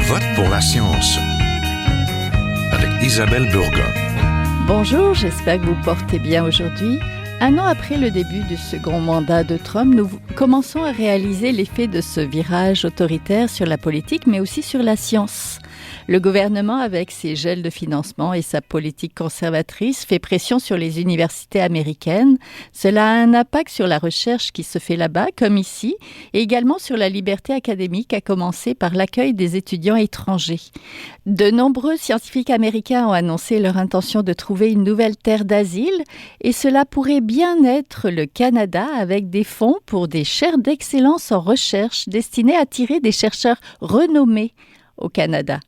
vote pour la science avec Isabelle Burgon. Bonjour, j'espère que vous portez bien aujourd'hui. Un an après le début du second mandat de Trump, nous commençons à réaliser l'effet de ce virage autoritaire sur la politique, mais aussi sur la science. Le gouvernement, avec ses gels de financement et sa politique conservatrice, fait pression sur les universités américaines. Cela a un impact sur la recherche qui se fait là-bas, comme ici, et également sur la liberté académique, à commencer par l'accueil des étudiants étrangers. De nombreux scientifiques américains ont annoncé leur intention de trouver une nouvelle terre d'asile, et cela pourrait bien être le Canada, avec des fonds pour des chaires d'excellence en recherche destinées à attirer des chercheurs renommés au Canada.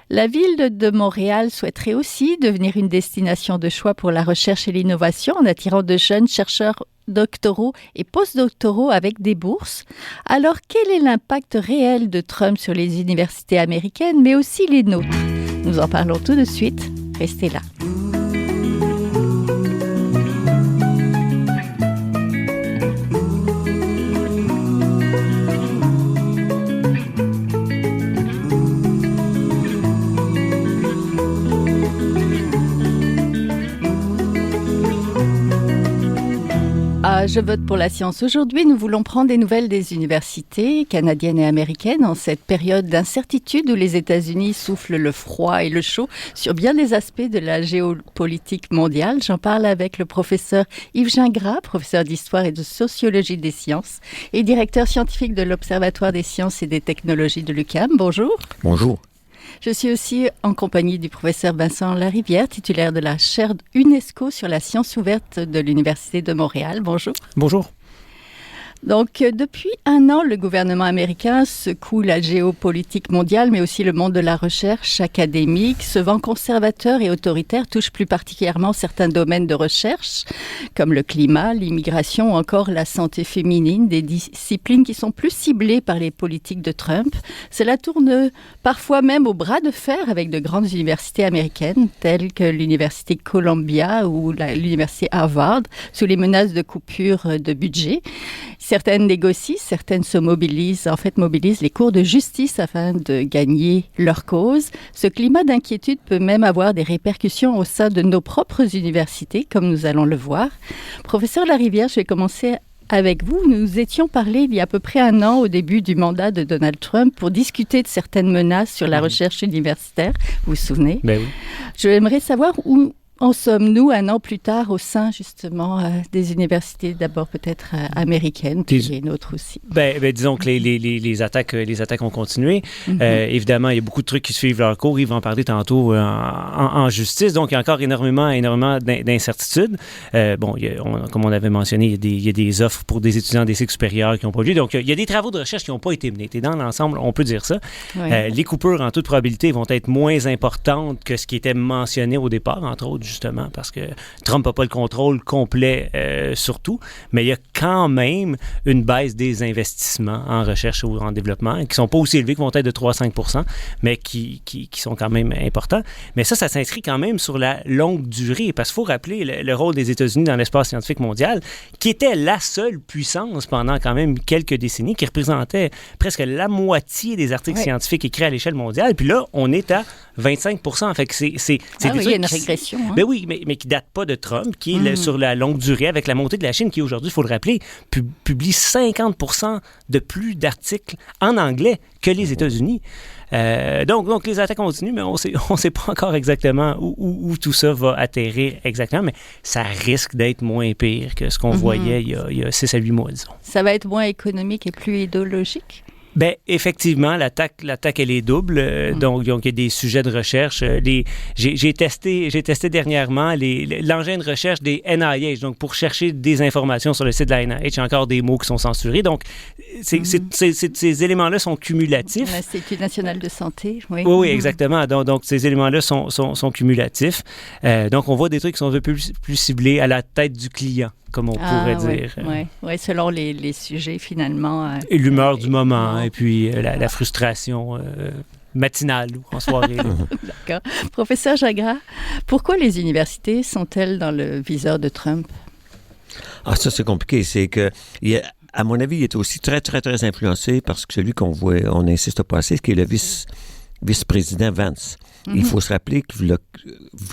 La ville de Montréal souhaiterait aussi devenir une destination de choix pour la recherche et l'innovation en attirant de jeunes chercheurs doctoraux et postdoctoraux avec des bourses. Alors, quel est l'impact réel de Trump sur les universités américaines, mais aussi les nôtres? Nous en parlons tout de suite. Restez là. Je vote pour la science. Aujourd'hui, nous voulons prendre des nouvelles des universités canadiennes et américaines en cette période d'incertitude où les États-Unis soufflent le froid et le chaud sur bien des aspects de la géopolitique mondiale. J'en parle avec le professeur Yves Gingras, professeur d'histoire et de sociologie des sciences et directeur scientifique de l'Observatoire des sciences et des technologies de l'UQAM. Bonjour. Bonjour. Je suis aussi en compagnie du professeur Vincent Larivière, titulaire de la chaire UNESCO sur la science ouverte de l'Université de Montréal. Bonjour. Bonjour. Donc, depuis un an, le gouvernement américain secoue la géopolitique mondiale, mais aussi le monde de la recherche académique. Ce vent conservateur et autoritaire touche plus particulièrement certains domaines de recherche, comme le climat, l'immigration ou encore la santé féminine, des disciplines qui sont plus ciblées par les politiques de Trump. Cela tourne parfois même au bras de fer avec de grandes universités américaines, telles que l'Université Columbia ou l'Université Harvard, sous les menaces de coupures de budget. Certaines négocient, certaines mobilisent les cours de justice afin de gagner leur cause. Ce climat d'inquiétude peut même avoir des répercussions au sein de nos propres universités, comme nous allons le voir. Professeur Larivière, je vais commencer avec vous. Nous étions parlé il y a à peu près un an, au début du mandat de Donald Trump, pour discuter de certaines menaces sur la recherche universitaire. Vous vous souvenez? Ben oui. J'aimerais savoir où en sommes-nous un an plus tard au sein justement des universités, d'abord peut-être américaines, puis les nôtres aussi? Disons que les attaques ont continué. Évidemment, il y a beaucoup de trucs qui suivent leur cours. Ils vont en parler tantôt en justice. Donc, il y a encore énormément d'incertitudes. Comme on avait mentionné, il y a des offres pour des étudiants des cycles supérieurs qui n'ont pas lieu. Donc, il y a des travaux de recherche qui n'ont pas été menés. Et dans l'ensemble, on peut dire ça. Ouais. Les coupures, en toute probabilité, vont être moins importantes que ce qui était mentionné au départ, entre autres, justement, parce que Trump n'a pas le contrôle complet sur tout, mais il y a quand même une baisse des investissements en recherche ou en développement, qui ne sont pas aussi élevés, qui vont être de 3 à 5 %, mais qui sont quand même importants. Mais ça s'inscrit quand même sur la longue durée, parce qu'il faut rappeler le rôle des États-Unis dans l'espace scientifique mondial, qui était la seule puissance pendant quand même quelques décennies, qui représentait presque la moitié des articles scientifiques écrits à l'échelle mondiale. Puis là, on est à 25 %. Fait que c'est des trucs il y a une régression. Ben oui, mais qui ne date pas de Trump, qui est sur la longue durée, avec la montée de la Chine, qui aujourd'hui, il faut le rappeler, publie 50 % de plus d'articles en anglais que les États-Unis. Donc, les attaques continuent, mais on sait pas encore exactement où tout ça va atterrir exactement, mais ça risque d'être moins pire que ce qu'on voyait il y a 6 à 8 mois, disons. Ça va être moins économique et plus idéologique? Bien, effectivement, l'attaque, elle est double. Donc, il y a des sujets de recherche. J'ai testé dernièrement l'engin de recherche des NIH, donc pour chercher des informations sur le site de la NIH. Il y a encore des mots qui sont censurés. Donc, ces éléments-là sont cumulatifs. L'Institut national de santé, oui. Oui, exactement. Donc, ces éléments-là sont cumulatifs. Donc, on voit des trucs qui sont un peu plus ciblés à la tête du client, comme on pourrait dire. Oui, selon les sujets, finalement. Et l'humeur du moment, et puis la frustration matinale ou en soirée. D'accord. Professeur Gingras, pourquoi les universités sont-elles dans le viseur de Trump? Ah, ça, c'est compliqué. C'est que, à mon avis, il est aussi très, très, très influencé parce que celui qu'on voit, on n'insiste pas assez, qui est le vice-président Vance. Il faut se rappeler que, il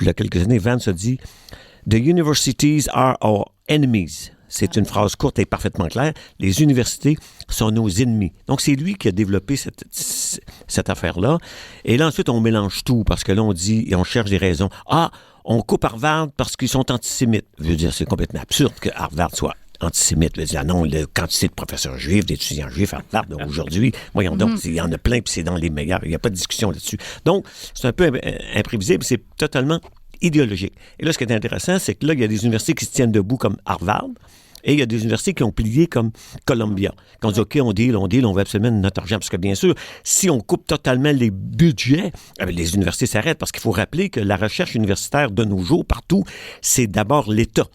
y a quelques années, Vance a dit « The universities are our enemies ». C'est une phrase courte et parfaitement claire. Les universités sont nos ennemis. Donc, c'est lui qui a développé cette affaire-là. Et là, ensuite, on mélange tout parce que là, on dit et on cherche des raisons. Ah, on coupe Harvard parce qu'ils sont antisémites. Je veux dire, c'est complètement absurde que Harvard soit antisémite. Je veux dire, non, la quantité de professeurs juifs, d'étudiants juifs à Harvard aujourd'hui, voyons donc, il y en a plein puis c'est dans les meilleurs. Il n'y a pas de discussion là-dessus. Donc, c'est un peu imprévisible. C'est totalement idéologique. Et là, ce qui est intéressant, c'est que là, il y a des universités qui se tiennent debout comme Harvard. Et il y a des universités qui ont plié comme Columbia. Quand on dit, OK, on deal, on veut absolument notre argent. Parce que bien sûr, si on coupe totalement les budgets, les universités s'arrêtent. Parce qu'il faut rappeler que la recherche universitaire de nos jours, partout, c'est d'abord l'État.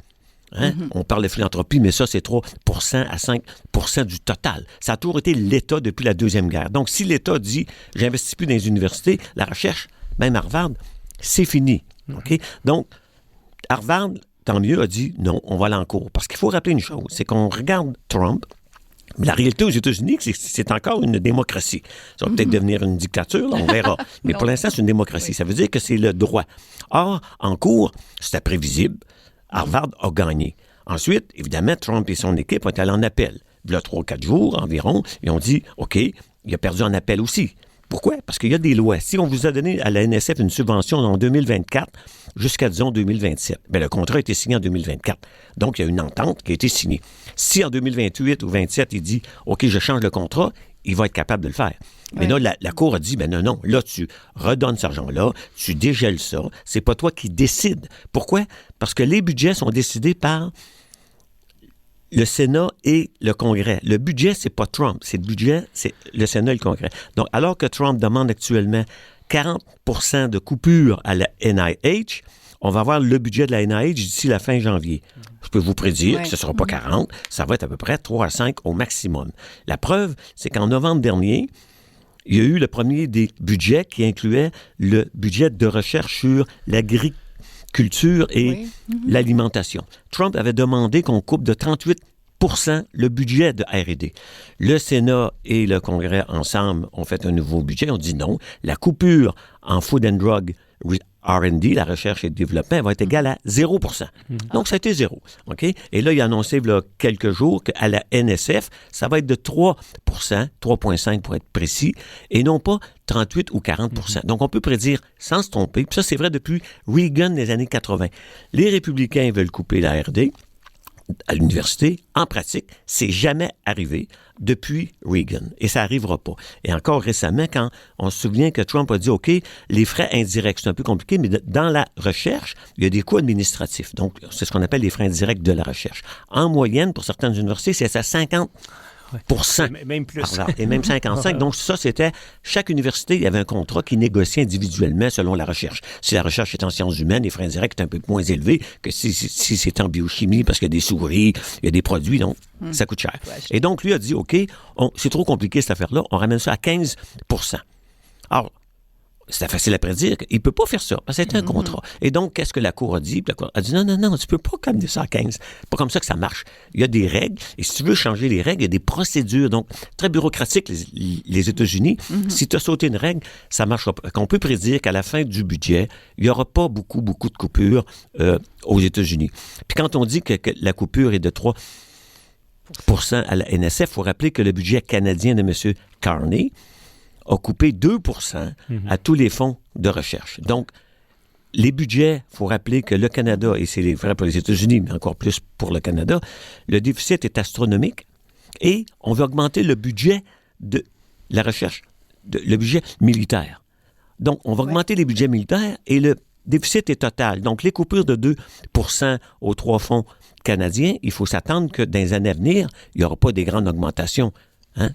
Hein? On parle de philanthropie, mais ça, c'est 3% à 5% du total. Ça a toujours été l'État depuis la Deuxième Guerre. Donc, si l'État dit, j'investis plus dans les universités, la recherche, même Harvard, c'est fini. OK? Donc, Harvard, tant mieux, a dit non, on va aller en cours. Parce qu'il faut rappeler une chose, c'est qu'on regarde Trump, mais la réalité aux États-Unis, c'est encore une démocratie. Ça va peut-être devenir une dictature, là, on verra. Mais pour l'instant, c'est une démocratie. Ça veut dire que c'est le droit. Or, en cours, c'était prévisible. Harvard a gagné. Ensuite, évidemment, Trump et son équipe ont été allés en appel. Il y a 3-4 jours environ, ils ont dit, OK, il a perdu en appel aussi. Pourquoi? Parce qu'il y a des lois. Si on vous a donné à la NSF une subvention en 2024 jusqu'à, disons, 2027, bien, le contrat a été signé en 2024. Donc, il y a une entente qui a été signée. Si en 2028 ou 2027, il dit « OK, je change le contrat », il va être capable de le faire. Mais là, la Cour a dit « Ben non, là, tu redonnes cet argent-là, tu dégèles ça, c'est pas toi qui décides. » Pourquoi? Parce que les budgets sont décidés par le Sénat et le Congrès. Le budget, c'est pas Trump. C'est le budget, c'est le Sénat et le Congrès. Donc, alors que Trump demande actuellement 40% de coupure à la NIH, on va avoir le budget de la NIH d'ici la fin janvier. Je peux vous prédire que ce ne sera pas 40, ça va être à peu près 3 à 5 au maximum. La preuve, c'est qu'en novembre dernier, il y a eu le premier des budgets qui incluait le budget de recherche sur l'agriculture et l'alimentation. Trump avait demandé qu'on coupe de 38% le budget de R&D. Le Sénat et le Congrès ensemble ont fait un nouveau budget. On dit non. La coupure en Food and Drug R&D, la recherche et le développement, va être égale à 0%. Donc, ça a été 0. OK? Et là, il a annoncé il y a quelques jours qu'à la NSF, ça va être de 3%, 3,5 pour être précis, et non pas 38 ou 40%. Donc, on peut prédire sans se tromper, puis ça, c'est vrai depuis Reagan des années 80. Les républicains veulent couper la R&D à l'université. En pratique, c'est jamais arrivé depuis Reagan. Et ça n'arrivera pas. Et encore récemment, quand on se souvient que Trump a dit, OK, les frais indirects, c'est un peu compliqué, mais dans la recherche, il y a des coûts administratifs. Donc, c'est ce qu'on appelle les frais indirects de la recherche. En moyenne, pour certaines universités, c'est à 50%. Même plus. Et même 55. Donc, ça, c'était... Chaque université, il y avait un contrat qui négociait individuellement selon la recherche. Si la recherche est en sciences humaines, les frais indirects sont un peu moins élevés que si c'est en biochimie, parce qu'il y a des souris, il y a des produits, donc ça coûte cher. Et donc, lui a dit, OK, c'est trop compliqué cette affaire-là, on ramène ça à 15%. Alors, c'était facile à prédire. Il ne peut pas faire ça, parce que c'est un contrat. Et donc, qu'est-ce que la Cour a dit? La Cour a dit, non, tu ne peux pas ramener ça à 15. C'est pas comme ça que ça marche. Il y a des règles, et si tu veux changer les règles, il y a des procédures. Donc, très bureaucratique, les États-Unis. Si tu as sauté une règle, ça ne marchera pas. On peut prédire qu'à la fin du budget, il n'y aura pas beaucoup de coupures aux États-Unis. Puis quand on dit que la coupure est de 3% à la NSF, il faut rappeler que le budget canadien de M. Carney a coupé 2% à tous les fonds de recherche. Donc, les budgets, il faut rappeler que le Canada, et c'est vrai pour les États-Unis, mais encore plus pour le Canada, le déficit est astronomique et on veut augmenter le budget de la recherche, le budget militaire. Donc, on va augmenter les budgets militaires et le déficit est total. Donc, les coupures de 2% aux 3 fonds canadiens, il faut s'attendre que dans les années à venir, il n'y aura pas des grandes augmentations.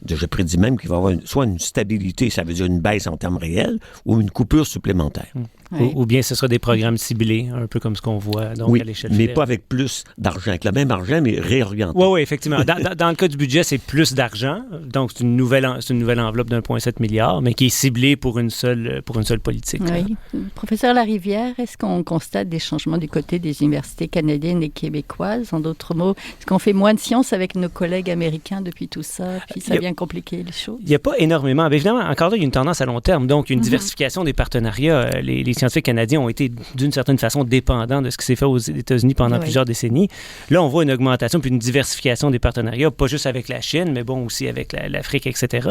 Je prédis même qu'il va y avoir soit une stabilité, ça veut dire une baisse en termes réels, ou une coupure supplémentaire. Oui. Ou bien ce sera des programmes ciblés, un peu comme ce qu'on voit donc, à l'échelle mais fédérale. pas avec plus d'argent, avec le même argent, mais réorienté. Oui, effectivement. Dans le cas du budget, c'est plus d'argent. Donc, c'est une nouvelle enveloppe d'1,7 milliard, mais qui est ciblée pour une seule politique. Oui. Professeur Larivière, est-ce qu'on constate des changements du côté des universités canadiennes et québécoises? En d'autres mots, est-ce qu'on fait moins de science avec nos collègues américains depuis tout ça, puis ça vient compliquer les choses? Il n'y a pas énormément. Mais évidemment, encore là, il y a une tendance à long terme. Donc, une diversification des partenariats. Les scientifiques canadiens ont été, d'une certaine façon, dépendants de ce qui s'est fait aux États-Unis pendant plusieurs décennies. Là, on voit une augmentation puis une diversification des partenariats, pas juste avec la Chine, mais bon, aussi avec l'Afrique, etc.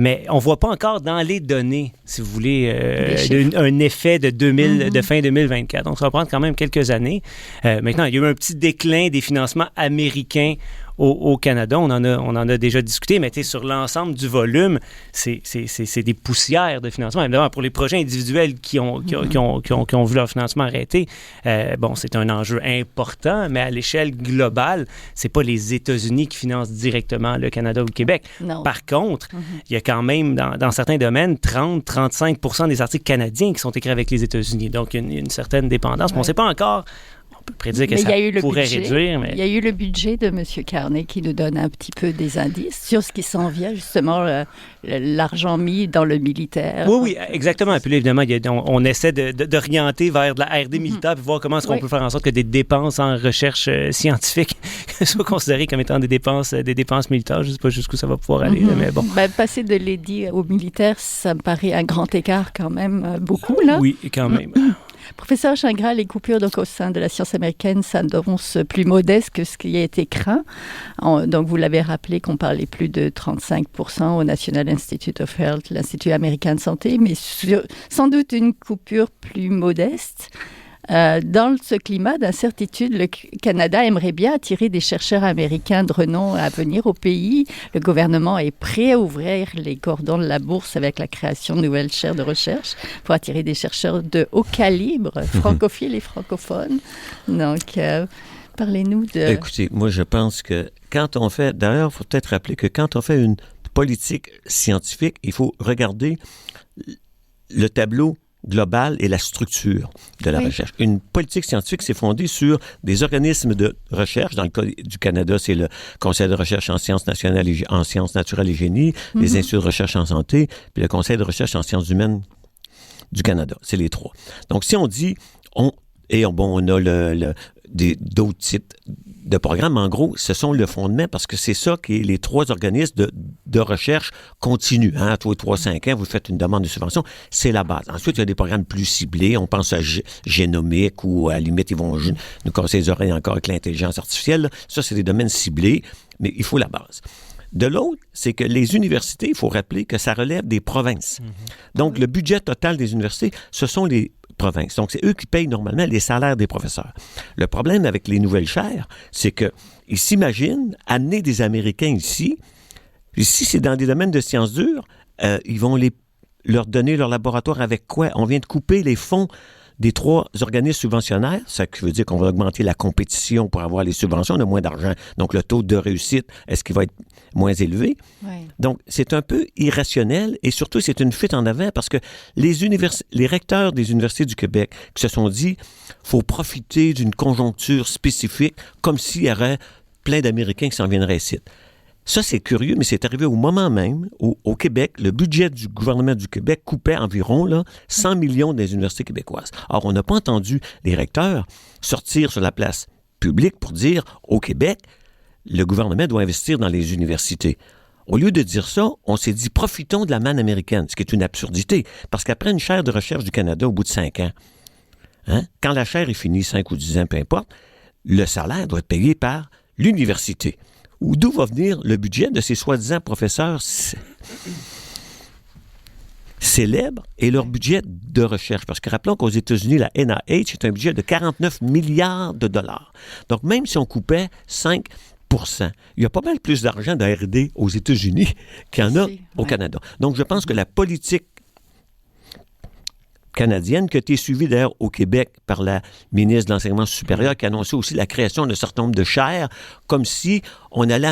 Mais on ne voit pas encore dans les données, si vous voulez, un effet de fin 2024. Donc, ça va prendre quand même quelques années. Maintenant, il y a eu un petit déclin des financements américains au Canada. On en a déjà discuté, mais sur l'ensemble du volume, c'est des poussières de financement. Évidemment, pour les projets individuels qui ont vu leur financement arrêté, c'est un enjeu important, mais à l'échelle globale, c'est pas les États-Unis qui financent directement le Canada ou le Québec. Non. Par contre, il y a quand même, dans certains domaines, 30-35% des articles canadiens qui sont écrits avec les États-Unis. Donc, il y a une certaine dépendance. Mais on ne sait pas encore. On peut prédire que ça pourrait réduire. Mais... Il y a eu le budget de M. Carney qui nous donne un petit peu des indices sur ce qui s'en vient, justement, l'argent mis dans le militaire. Oui, exactement. Puis là, évidemment, on essaie d'orienter vers de la R&D militaire puis voir comment est-ce qu'on peut faire en sorte que des dépenses en recherche scientifique soient considérées comme étant des dépenses militaires. Je ne sais pas jusqu'où ça va pouvoir aller, mais bon. Passer de l'EDI au militaire, ça me paraît un grand écart quand même, beaucoup, là. Oui, quand même. Professeur Gingras, les coupures donc, au sein de la science américaine s'annoncent plus modestes que ce qui a été craint. Donc, vous l'avez rappelé qu'on parlait plus de 35% au National Institute of Health, l'Institut américain de santé, mais sans doute une coupure plus modeste. Dans ce climat d'incertitude, le Canada aimerait bien attirer des chercheurs américains de renom à venir au pays. Le gouvernement est prêt à ouvrir les cordons de la bourse avec la création de nouvelles chaires de recherche pour attirer des chercheurs de haut calibre, francophiles et francophones. Donc, parlez-nous de... Écoutez, moi, je pense que quand on fait... D'ailleurs, il faut peut-être rappeler que quand on fait une politique scientifique, il faut regarder le tableau global et la structure de la recherche. Une politique scientifique, c'est fondée sur des organismes de recherche. Dans le cas du Canada, c'est le Conseil de recherche en sciences nationales et en sciences naturelles et génie, les instituts de recherche en santé, puis le Conseil de recherche en sciences humaines du Canada. C'est les trois. Donc, si on dit, on a d'autres types de programmes. En gros, ce sont le fondement parce que c'est ça qui est les trois organismes de recherche continue. Tous les 3-5 ans, vous faites une demande de subvention. C'est la base. Ensuite, il y a des programmes plus ciblés. On pense à génomique ou à la limite, ils vont nous casser les oreilles encore avec l'intelligence artificielle. Là. Ça, c'est des domaines ciblés, mais il faut la base. De l'autre, c'est que les universités, il faut rappeler que ça relève des provinces. Donc, le budget total des universités, ce sont les provinces. Donc, c'est eux qui payent normalement les salaires des professeurs. Le problème avec les nouvelles chaires, c'est qu'ils s'imaginent amener des Américains ici. Ici, c'est dans des domaines de sciences dures. Ils vont leur donner leur laboratoire avec quoi? On vient de couper les fonds des trois organismes subventionnaires, ça veut dire qu'on va augmenter la compétition pour avoir les subventions, on a moins d'argent. Donc, le taux de réussite, est-ce qu'il va être moins élevé? Oui. Donc, c'est un peu irrationnel et surtout, c'est une fuite en avant parce que les recteurs des universités du Québec qui se sont dit « faut profiter d'une conjoncture spécifique comme s'il y aurait plein d'Américains qui s'en viendraient ici ». Ça, c'est curieux, mais c'est arrivé au moment même où, au Québec, le budget du gouvernement du Québec coupait environ 100 millions des universités québécoises. Or, on n'a pas entendu les recteurs sortir sur la place publique pour dire, au Québec, le gouvernement doit investir dans les universités. Au lieu de dire ça, on s'est dit, profitons de la manne américaine, ce qui est une absurdité, parce qu'après une chaire de recherche du Canada, au bout de 5 ans, quand la chaire est finie, 5 ou 10 ans, peu importe, le salaire doit être payé par l'université. Ou d'où va venir le budget de ces soi-disant professeurs célèbres et leur budget de recherche. Parce que rappelons qu'aux États-Unis, la NIH est un budget de 49 milliards de dollars. Donc, même si on coupait 5 il y a pas mal plus d'argent de R&D aux États-Unis qu'il y en a au Canada. Donc, je pense que la politique canadienne, qui a été suivie d'ailleurs au Québec par la ministre de l'Enseignement supérieur, qui a annoncé aussi la création d'un certain nombre de chaires, comme si on allait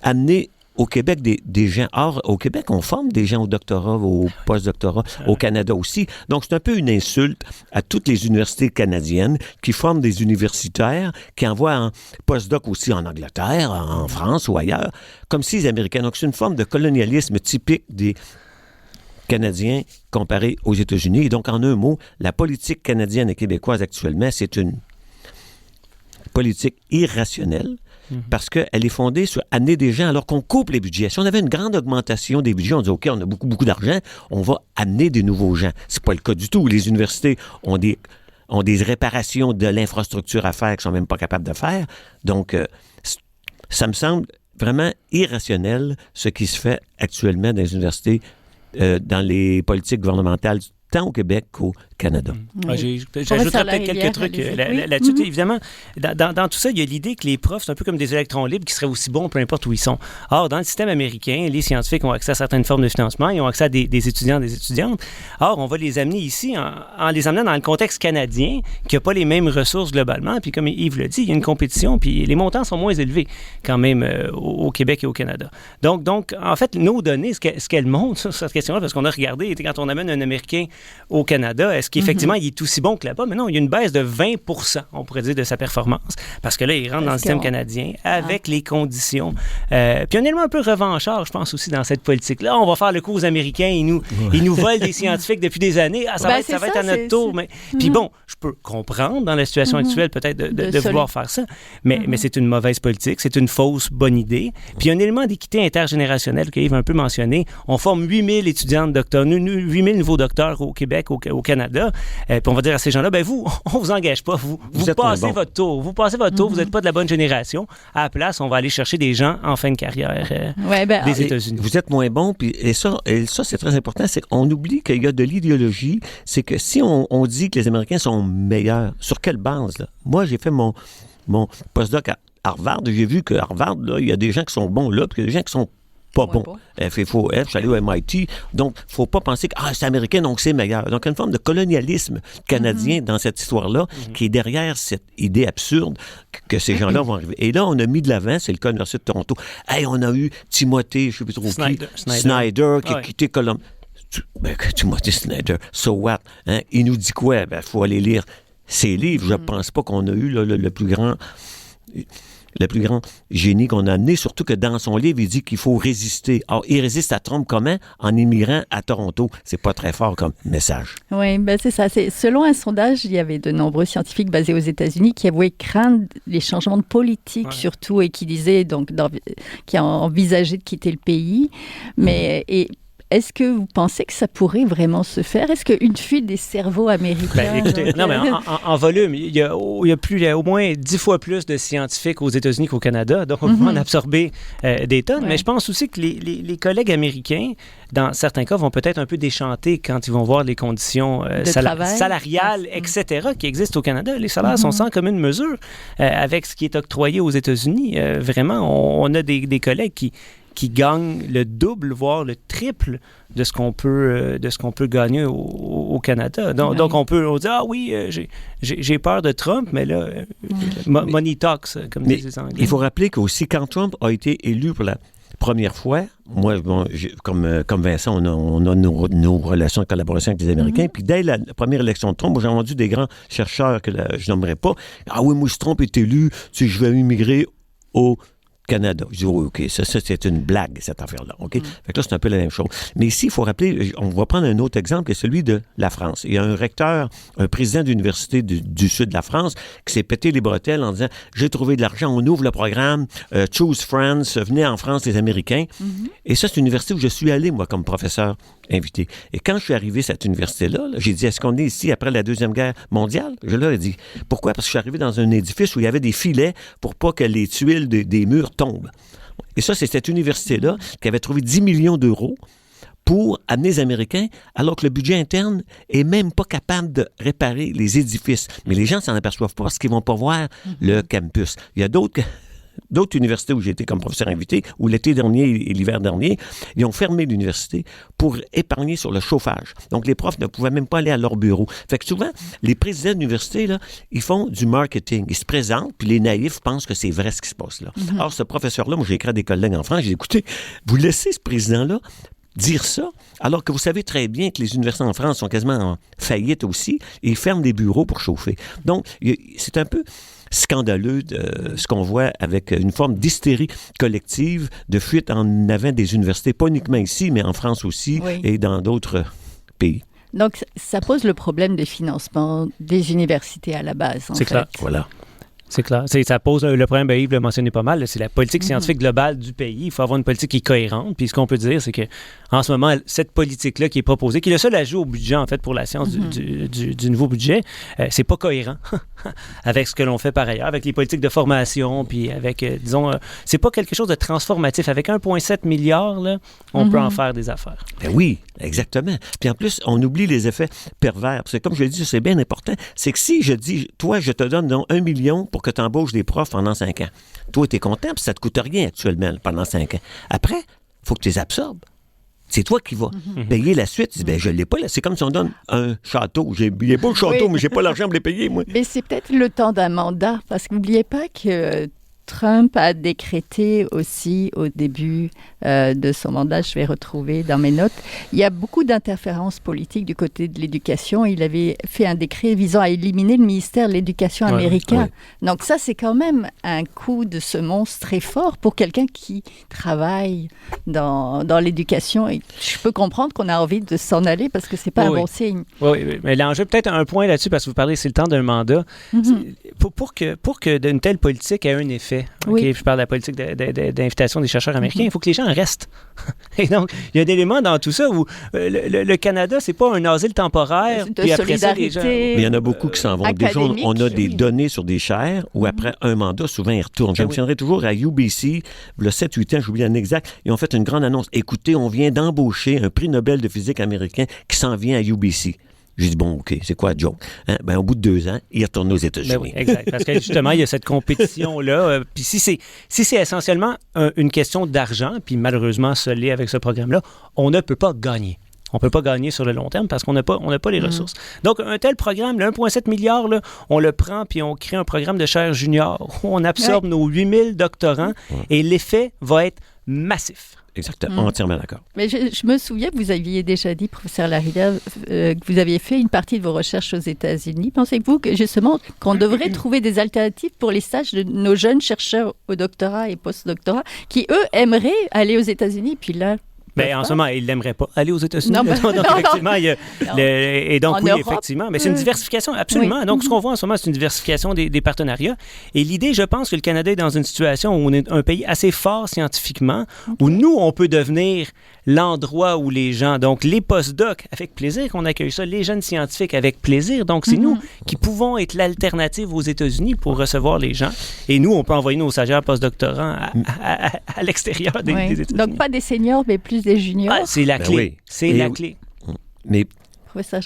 amener au Québec des gens. Or, au Québec, on forme des gens au doctorat, au post-doctorat, au Canada aussi. Donc, c'est un peu une insulte à toutes les universités canadiennes qui forment des universitaires, qui envoient un post-doc aussi en Angleterre, en France ou ailleurs, comme si les Américains. Donc, c'est une forme de colonialisme typique des Canadiens comparé aux États-Unis. Et donc, en un mot, la politique canadienne et québécoise actuellement, c'est une politique irrationnelle parce qu'elle est fondée sur amener des gens alors qu'on coupe les budgets. Si on avait une grande augmentation des budgets, on dit OK, on a beaucoup d'argent, on va amener des nouveaux gens. C'est pas le cas du tout. Les universités ont des réparations de l'infrastructure à faire qu'ils sont même pas capables de faire. Donc, ça me semble vraiment irrationnel ce qui se fait actuellement dans les universités, dans les politiques gouvernementales, tant au Québec qu'au Canada. J'ajouterais peut-être quelques trucs là-dessus. Évidemment, dans tout ça, il y a l'idée que les profs, c'est un peu comme des électrons libres qui seraient aussi bons peu importe où ils sont. Or, dans le système américain, les scientifiques ont accès à certaines formes de financement, ils ont accès à des étudiants, des étudiantes. Or, on va les amener ici en les amenant dans le contexte canadien, qui n'a pas les mêmes ressources globalement. Puis comme Yves l'a dit, il y a une compétition, puis les montants sont moins élevés quand même au Québec et au Canada. Donc en fait, nos données, ce qu'elles montrent sur cette question-là, parce qu'on a regardé, quand on amène un Américain au Canada, est-ce qu'effectivement, il est aussi bon que là-bas? Mais non, il y a une baisse de 20 % on pourrait dire, de sa performance. Parce que là, il rentre dans le système canadien avec les conditions. Puis un élément un peu revanchard, je pense aussi, dans cette politique-là. On va faire le coup aux Américains. Ils nous volent des scientifiques depuis des années. Ça va être à notre tour. Mais... Puis bon, je peux comprendre dans la situation actuelle peut-être de vouloir faire ça. Mais c'est une mauvaise politique. C'est une fausse bonne idée. Puis il y a un élément d'équité intergénérationnelle que Yves a un peu mentionné. On forme 8000 étudiants de docteurs, 8000 nouveaux docteurs au Québec, au Canada. Puis on va dire à ces gens-là, vous, on vous engage pas. Vous passez votre tour. Vous passez votre tour. Vous n'êtes pas de la bonne génération. À la place, on va aller chercher des gens en fin de carrière des États-Unis. Vous êtes moins bon. Et ça, c'est très important. C'est qu'on oublie qu'il y a de l'idéologie. C'est que si on dit que les Américains sont meilleurs, sur quelle base, là? Moi, j'ai fait mon postdoc à Harvard. J'ai vu qu'à Harvard, là, il y a des gens qui sont bons là, puis il y a des gens qui sont pas bon. FFOF, je suis allé au MIT. Donc, il ne faut pas penser que c'est américain, donc c'est meilleur. Donc, il y a une forme de colonialisme canadien dans cette histoire-là qui est derrière cette idée absurde que ces gens-là vont arriver. Et là, on a mis de l'avant, c'est le cas de l'Université de Toronto. On a eu Timothée, je ne sais plus trop Snyder qui a quitté Columbia. Timothée Snyder, so what? Il nous dit quoi? Il faut aller lire ses livres. Je ne pense pas qu'on a eu le plus grand génie qu'on a amené, surtout que dans son livre, il dit qu'il faut résister. Alors, il résiste à Trump comment? En immigrant à Toronto. C'est pas très fort comme message. Oui, c'est ça. Selon un sondage, il y avait de nombreux scientifiques basés aux États-Unis qui avouaient craindre les changements de politique, surtout, et qui disaient, qui ont envisagé de quitter le pays. Mais, est-ce que vous pensez que ça pourrait vraiment se faire? Est-ce qu'une fuite des cerveaux américains... Écoutez, non, mais en volume, il y a au moins 10 fois plus de scientifiques aux États-Unis qu'au Canada, donc on peut en absorber des tonnes. Mais je pense aussi que les collègues américains, dans certains cas, vont peut-être un peu déchanter quand ils vont voir les conditions salariales, etc., qui existent au Canada. Les salaires sont sans commune mesure avec ce qui est octroyé aux États-Unis. Vraiment, on a des collègues qui gagnent le double, voire le triple de ce qu'on peut gagner au Canada. Donc, on peut dire, j'ai peur de Trump, mais là, money talks, comme disent les Anglais. Il faut rappeler qu'aussi, quand Trump a été élu pour la première fois, moi, comme Vincent, on a nos relations de collaboration avec les Américains, puis dès la première élection de Trump, j'ai entendu des grands chercheurs que je nommerai pas, moi, si Trump est élu, je vais immigrer au Canada. Je dis, OK, ça c'est une blague, cette affaire-là. OK? Fait que là, c'est un peu la même chose. Mais ici, il faut rappeler, on va prendre un autre exemple, qui est celui de la France. Il y a un recteur, un président d'université du sud de la France, qui s'est pété les bretelles en disant, j'ai trouvé de l'argent, on ouvre le programme, Choose France, venez en France, les Américains. Et ça, c'est une université où je suis allé, moi, comme professeur invité. Et quand je suis arrivé à cette université-là, j'ai dit, est-ce qu'on est ici après la Deuxième Guerre mondiale? Je leur ai dit, pourquoi? Parce que je suis arrivé dans un édifice où il y avait des filets pour pas que les tuiles des murs tombent. Et ça, c'est cette université-là qui avait trouvé 10 millions d'euros pour amener les Américains, alors que le budget interne est même pas capable de réparer les édifices. Mais les gens s'en aperçoivent pas parce qu'ils vont pas voir le campus. Il y a d'autres d'autres universités où j'ai été comme professeur invité, où l'été dernier et l'hiver dernier, ils ont fermé l'université pour épargner sur le chauffage. Donc, les profs ne pouvaient même pas aller à leur bureau. Fait que souvent, les présidents d'université, là, ils font du marketing. Ils se présentent, puis les naïfs pensent que c'est vrai ce qui se passe là. Or, ce professeur-là, moi, j'ai écrit à des collègues en France, j'ai dit, écoutez, vous laissez ce président-là dire ça, alors que vous savez très bien que les universités en France sont quasiment en faillite aussi, et ils ferment des bureaux pour chauffer. Donc, c'est un peu scandaleux ce qu'on voit avec une forme d'hystérie collective, de fuite en avant des universités, pas uniquement ici, mais en France aussi, et dans d'autres pays. Donc, ça pose le problème de financement des universités à la base, en fait. C'est clair. Voilà. C'est clair. Ça pose le problème, Yves l'a mentionné pas mal, là, c'est la politique scientifique globale du pays. Il faut avoir une politique qui est cohérente. Puis ce qu'on peut dire, c'est qu'en ce moment, cette politique-là qui est proposée, qui est le seul ajout au budget, en fait, pour la science du nouveau budget, c'est pas cohérent avec ce que l'on fait par ailleurs, avec les politiques de formation, puis avec, disons, c'est pas quelque chose de transformatif. Avec 1,7 milliard, là, on peut en faire des affaires. Ben oui, exactement. Puis en plus, on oublie les effets pervers. Parce que comme je l'ai dit, c'est bien important. C'est que si je dis, toi, je te donne donc 1 million pour que tu embauches des profs pendant 5 ans. Toi, tu es content, puis ça te coûte rien actuellement pendant 5 ans. Après, il faut que tu les absorbes. C'est toi qui vas payer la suite. Tu dis, ben, je ne l'ai pas là. C'est comme si on donne un château. J'ai pas le château, mais j'ai pas l'argent pour les payer, moi. Mais c'est peut-être le temps d'un mandat, parce que n'oubliez pas que Trump a décrété aussi au début de son mandat, je vais retrouver dans mes notes, il y a beaucoup d'interférences politiques du côté de l'éducation. Il avait fait un décret visant à éliminer le ministère de l'Éducation américain. Donc ça, c'est quand même un coup de semonce très fort pour quelqu'un qui travaille dans l'éducation. Et je peux comprendre qu'on a envie de s'en aller parce que c'est pas un bon signe. Oui, mais l'enjeu, peut-être un point là-dessus, parce que vous parlez, c'est le temps d'un mandat. Pour que d'une telle politique ait un effet, je parle de la politique d'invitation des chercheurs américains, il faut que les gens restent. Et donc, il y a des éléments dans tout ça où le Canada, c'est pas un asile temporaire, puis après ça, les gens... Mais il y en a beaucoup qui s'en vont. Déjà, on a des données sur des chaires où après un mandat, souvent, ils retournent. Je me souviendrai toujours à UBC, le 7-8 ans, j'oublie l'année exacte, ils ont fait une grande annonce. Écoutez, on vient d'embaucher un prix Nobel de physique américain qui s'en vient à UBC. J'ai dit, bon, OK, c'est quoi la joke? Hein? Ben, au bout de 2 ans, il retourne aux États-Unis. Ben oui, exact. Parce que justement, il y a cette compétition-là. Puis si c'est essentiellement une question d'argent, puis malheureusement, ça l'est avec ce programme-là, on ne peut pas gagner. On ne peut pas gagner sur le long terme parce qu'on n'a pas les ressources. Donc, un tel programme, le 1,7 milliard, là, on le prend puis on crée un programme de chaires juniors où on absorbe nos 8000 doctorants et l'effet va être massif. Exactement, entièrement d'accord. Mais je me souviens que vous aviez déjà dit, professeur Larrivière, que vous aviez fait une partie de vos recherches aux États-Unis. Pensez-vous que justement qu'on devrait trouver des alternatives pour les stages de nos jeunes chercheurs au doctorat et post-doctorat qui, eux, aimeraient aller aux États-Unis, puis là... Bien, en ce moment, ils n'aimeraient pas aller aux États-Unis. Non, donc, effectivement, il y a et donc, oui, Europe, effectivement. Mais c'est une diversification, absolument. Oui. Donc, ce qu'on voit en ce moment, c'est une diversification des partenariats. Et l'idée, je pense que le Canada est dans une situation où on est un pays assez fort scientifiquement, où nous, on peut devenir l'endroit où les gens, donc les postdocs, avec plaisir qu'on accueille ça, les jeunes scientifiques, avec plaisir. Donc, c'est nous qui pouvons être l'alternative aux États-Unis pour recevoir les gens. Et nous, on peut envoyer nos stagiaires postdoctorants à l'extérieur des États-Unis. Donc, pas des seniors, mais plus des juniors. Ah, c'est la clé. Oui. C'est la clé. Mais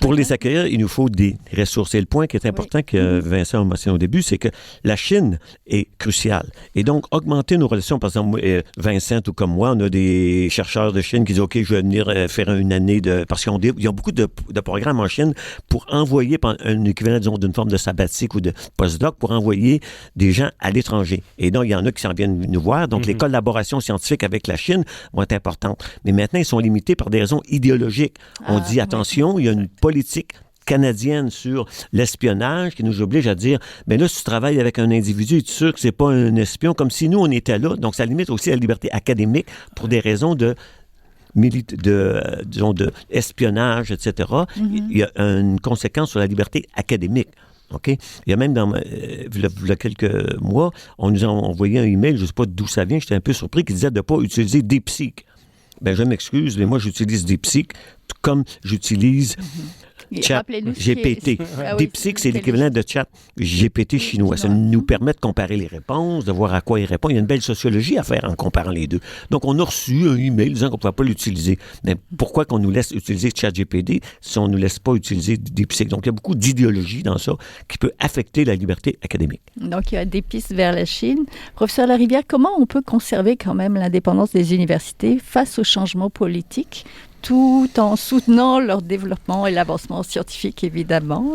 pour les accueillir, il nous faut des ressources. Et le point qui est important que Vincent a mentionné au début, c'est que la Chine est cruciale. Et donc, augmenter nos relations, par exemple, Vincent, tout comme moi, on a des chercheurs de Chine qui disent, OK, je vais venir faire une année de... Parce qu'ils ont beaucoup de programmes en Chine pour envoyer un équivalent, disons, d'une forme de sabbatique ou de postdoc pour envoyer des gens à l'étranger. Et donc, il y en a qui s'en viennent nous voir. Donc, les collaborations scientifiques avec la Chine vont être importantes. Mais maintenant, ils sont limités par des raisons idéologiques. On dit, attention, il y a une politique canadienne sur l'espionnage qui nous oblige à dire, mais là, si tu travailles avec un individu, es-tu sûr que c'est pas un espion? Comme si nous, on était là. Donc, ça limite aussi la liberté académique pour des raisons de espionnage, etc. Il y a une conséquence sur la liberté académique. OK? Il y a même il y a quelques mois, on nous a envoyé un email, je ne sais pas d'où ça vient, j'étais un peu surpris, qui disait de ne pas utiliser DeepSeek. Ben, je m'excuse, mais moi, j'utilise DeepSeek comme j'utilise Chat Rappelez-nous ce qui est- GPT. Ah oui, DeepSeek, c'est l'équivalent de Chat GPT chinois. Ça nous permet de comparer les réponses, de voir à quoi il répond. Il y a une belle sociologie à faire en comparant les deux. Donc, on a reçu un email disant qu'on ne pouvait pas l'utiliser. Mais pourquoi qu'on nous laisse utiliser Chat GPT si on ne nous laisse pas utiliser DeepSeek? Donc, il y a beaucoup d'idéologie dans ça qui peut affecter la liberté académique. Donc, il y a des pistes vers la Chine. Professeur Larivière, comment on peut conserver quand même l'indépendance des universités face aux changements politiques, tout en soutenant leur développement et l'avancement scientifique, évidemment?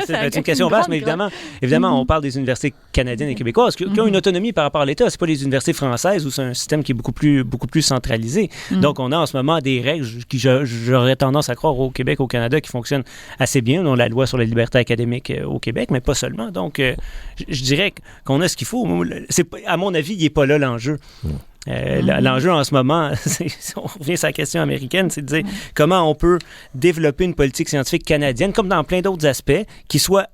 C'est une question vaste, mais évidemment, on parle des universités canadiennes et québécoises qui ont une autonomie par rapport à l'État. C'est pas les universités françaises où c'est un système qui est beaucoup plus centralisé. Donc, on a en ce moment des règles qui, j'aurais tendance à croire, au Québec, au Canada, qui fonctionnent assez bien. On a la loi sur la liberté académique au Québec, mais pas seulement. Donc, je dirais qu'on a ce qu'il faut. À mon avis, il n'est pas là l'enjeu. L'enjeu en ce moment, on revient sur la question américaine, c'est de dire comment on peut développer une politique scientifique canadienne, comme dans plein d'autres aspects, qui soit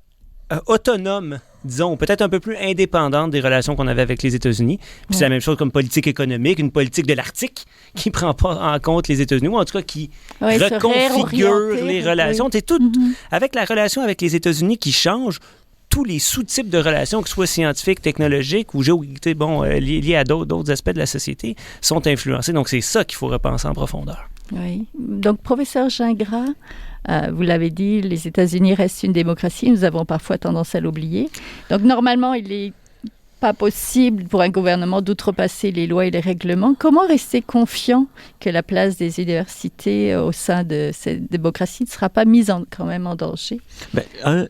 autonome, disons, peut-être un peu plus indépendante des relations qu'on avait avec les États-Unis. Puis c'est la même chose comme politique économique, une politique de l'Arctique qui ne prend pas en compte les États-Unis, ou en tout cas qui reconfigure les relations. C'est tout, avec la relation avec les États-Unis qui change, tous les sous-types de relations, que ce soit scientifiques, technologiques ou liés à d'autres aspects de la société, sont influencés. Donc, c'est ça qu'il faut repenser en profondeur. Oui. Donc, professeur Gingras, vous l'avez dit, les États-Unis restent une démocratie. Nous avons parfois tendance à l'oublier. Donc, normalement, il n'est pas possible pour un gouvernement d'outrepasser les lois et les règlements. Comment rester confiant que la place des universités au sein de cette démocratie ne sera pas mise quand même en danger?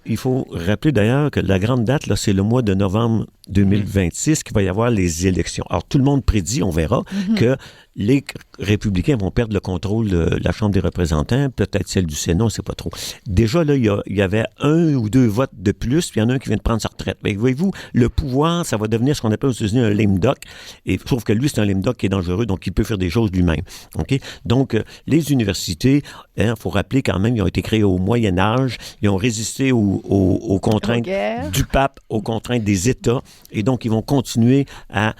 Il faut rappeler d'ailleurs que la grande date, là, c'est le mois de novembre 2026 qu'il va y avoir les élections. Alors, tout le monde prédit, on verra, que les républicains vont perdre le contrôle de la Chambre des représentants, peut-être celle du Sénat, on ne sait pas trop. Déjà, là, il y avait 1 ou 2 votes de plus, puis il y en a un qui vient de prendre sa retraite. Mais voyez-vous, le pouvoir, ça va devenir ce qu'on appelle aux États-Unis un lame duck, et je trouve que lui, c'est un lame duck qui est dangereux, donc il peut faire des choses lui-même. Okay? Donc, les universités, il faut rappeler quand même, ils ont été créés au Moyen Âge, ils ont résisté aux contraintes du pape, aux contraintes des États, et donc ils vont continuer à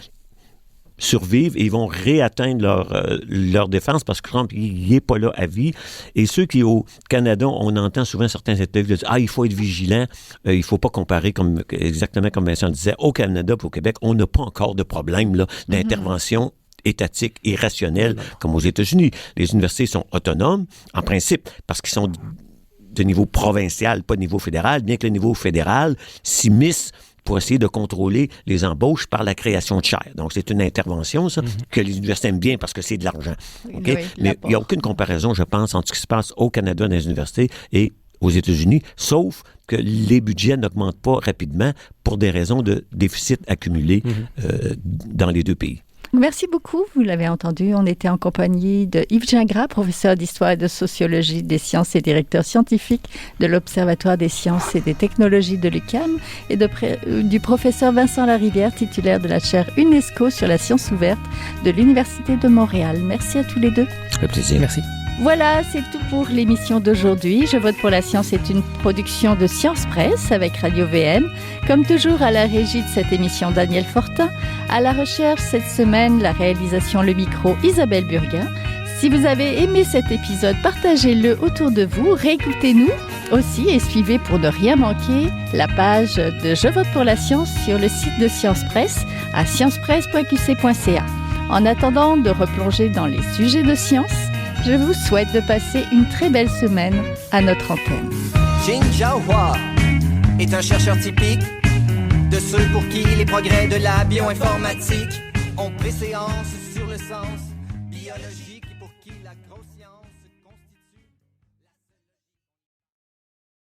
survivre et ils vont réatteindre leur défense parce que Trump, il n'est pas là à vie. Et ceux qui, au Canada, on entend souvent certains États dire « il faut être vigilant, il ne faut pas comparer exactement comme Vincent disait, au Canada et au Québec, on n'a pas encore de problème là, d'intervention étatique et rationnelle comme aux États-Unis. Les universités sont autonomes, en principe, parce qu'ils sont de niveau provincial, pas de niveau fédéral, bien que le niveau fédéral s'immisce pour essayer de contrôler les embauches par la création de chaires. Donc, c'est une intervention, ça, que les universités aiment bien parce que c'est de l'argent. Okay? Oui, mais il n'y a aucune comparaison, je pense, entre ce qui se passe au Canada dans les universités et aux États-Unis, sauf que les budgets n'augmentent pas rapidement pour des raisons de déficit accumulé dans les deux pays. Merci beaucoup. Vous l'avez entendu, on était en compagnie de Yves Gingras, professeur d'histoire et de sociologie des sciences et directeur scientifique de l'Observatoire des sciences et des technologies de l'UQAM et du professeur Vincent Larivière, titulaire de la chaire UNESCO sur la science ouverte de l'Université de Montréal. Merci à tous les deux. Un plaisir. Merci. Voilà, c'est tout pour l'émission d'aujourd'hui. Je vote pour la science est une production de Science Presse avec Radio VM. Comme toujours, à la régie de cette émission, Daniel Fortin. À la recherche cette semaine, la réalisation, le micro, Isabelle Burguin. Si vous avez aimé cet épisode, partagez-le autour de vous. Réécoutez-nous aussi et suivez pour ne rien manquer la page de Je vote pour la science sur le site de Science Presse à sciencepresse.qc.ca. En attendant de replonger dans les sujets de science, je vous souhaite de passer une très belle semaine à notre antenne. Jing Zhaohua est un chercheur typique de ceux pour qui les progrès de la bioinformatique ont préséance sur le sens biologique et pour qui la grosse science...